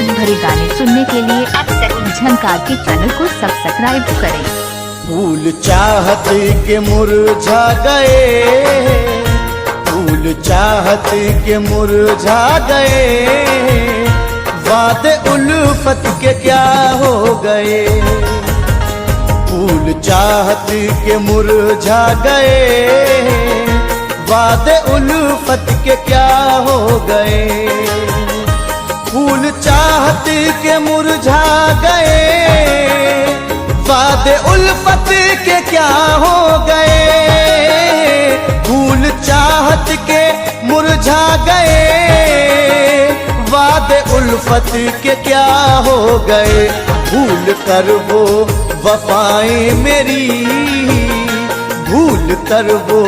मन भरे गाने सुनने के लिए अक्सर झनकार के चैनल को सब्सक्राइब करें। फूल चाहत के मुरझा गए, फूल चाहत के मुरझा गए, वादे उल्फत के क्या हो गए। फूल चाहत के मुरझा गए, वादे उल्फत के क्या हो गए। फूल चाहत के मुरझा गए, वादे उल्फत के क्या हो गए। फूल चाहत के मुरझा गए, वादे उल्फत के क्या हो गए। भूल कर वो वफाएं मेरी, भूल कर वो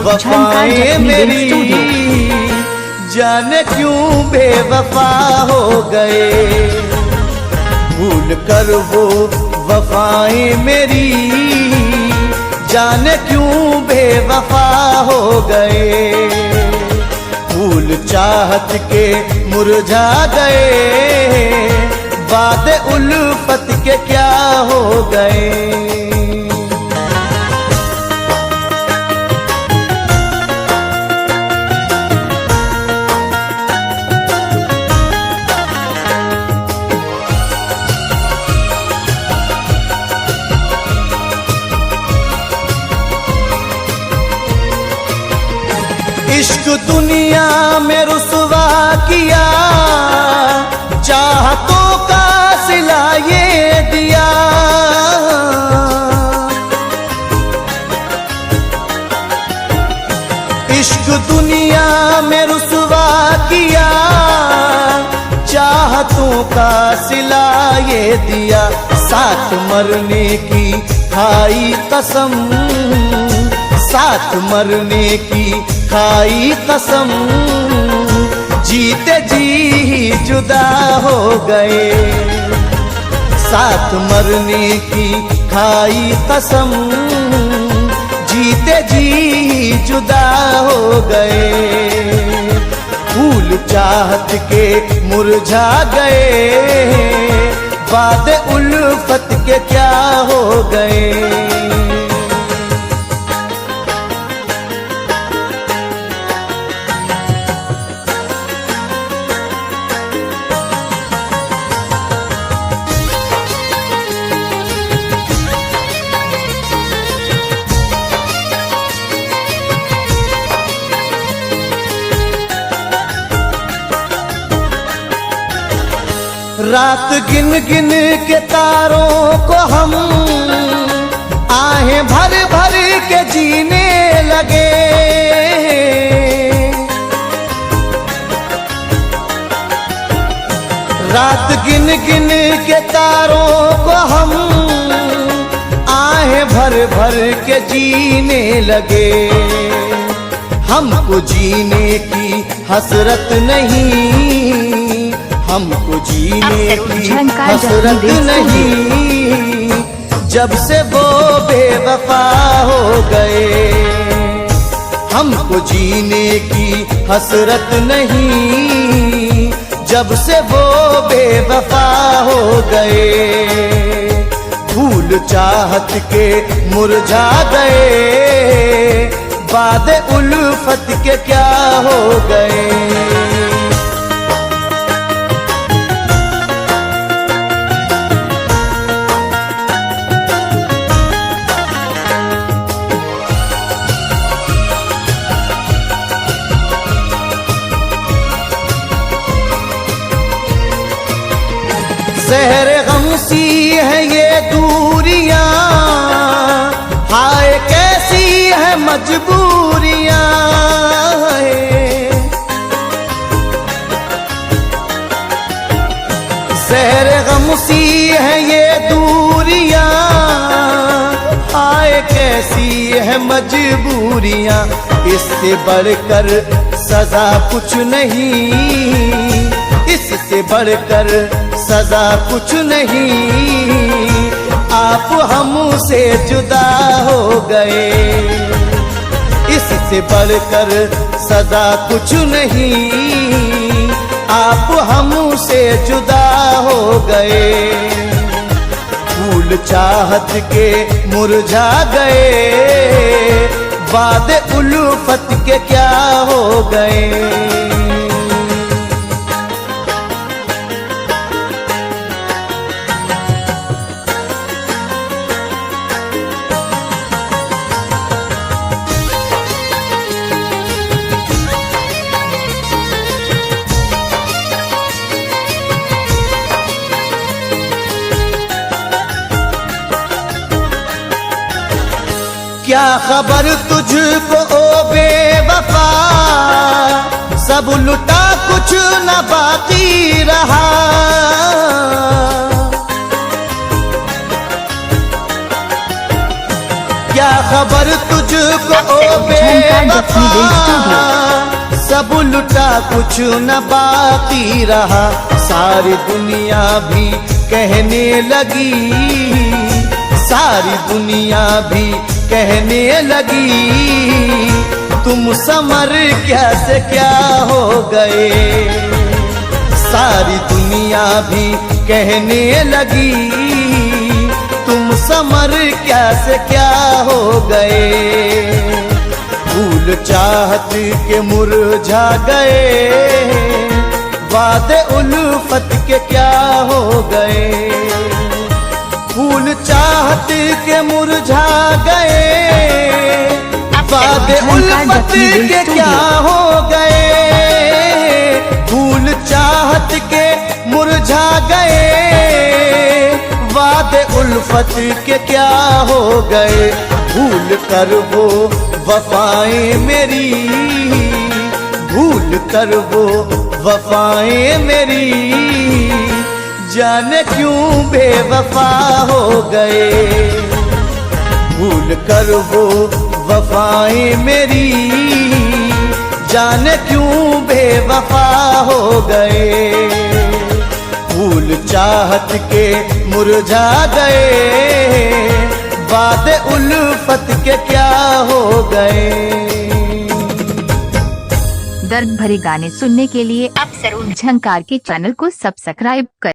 वफाएं मेरी, जाने क्यों बेवफा हो गए। भूल कर वो वफाएं मेरी, जाने क्यों बेवफा हो गए। फूल चाहत के मुरझा गए, वादे उल्फत के क्या हो गए। इश्क दुनिया में रुसवा किया, चाहतों का सिला ये दिया। इश्क दुनिया में रुसवा किया, चाहतों का सिला ये दिया। साथ मरने की खाई कसम, साथ मरने की खाई कसम, जीते जी जुदा हो गए। साथ मरने की खाई कसम, जीते जी जुदा हो गए। फूल चाहत के मुरझा गए, वादे उल्फत के क्या हो गए। रात गिन गिन के तारों को हम आहें भर भर के जीने लगे। रात गिन गिन के तारों को हम आहें भर भर के जीने लगे। हमको जीने की हसरत नहीं, हमको जीने की हसरत नहीं, जब से वो बेवफा हो गए। हमको जीने की हसरत नहीं, जब से वो बेवफा हो गए। फूल चाहत के मुरझा गए, वादे उल्फत के क्या हो गए। ज़हर गम सी है ये दूरियां, हाय कैसी है मजबूरियां। ज़हर गम सी है ये दूरियां, हाय कैसी है मजबूरियां। इससे बढ़कर सजा कुछ नहीं, इससे बढ़कर सजा कुछ नहीं। आप हमसे जुदा हो गए, इससे बढ़कर सजा कुछ नहीं। आप हमसे जुदा हो गए। फूल चाहत के मुरझा गए, वादे उल्फत के क्या हो गए। क्या खबर तुझको ओ बेवफा, सब लुटा कुछ न बाकी रहा। क्या खबर तुझको ओ बेवफा, सब लुटा कुछ न बाकी रहा। सारी दुनिया भी कहने लगी, सारी दुनिया भी कहने लगी, तुम समर कैसे क्या हो गए। सारी दुनिया भी कहने लगी, तुम समर कैसे क्या हो गए। फूल चाहत के मुरझा गए, वादे उल्फत के क्या हो गए। फूल चाहत के मुरझा गए, वादे उल्फत के क्या हो गए। फूल चाहत के मुरझा गए, वादे उल्फत के क्या हो गए। भूल कर वो वफाएं मेरी, भूल कर वो वफाएं मेरी, जाने क्यों बेवफा हो गए। भूल कर वो वफाएं मेरी, जाने क्यों बेवफा हो गए। फूल चाहत के मुरझा गए, वादे उल्फत के क्या हो गए। दर्द भरे गाने सुनने के लिए अक्सर झंकार के चैनल को सब्सक्राइब करें।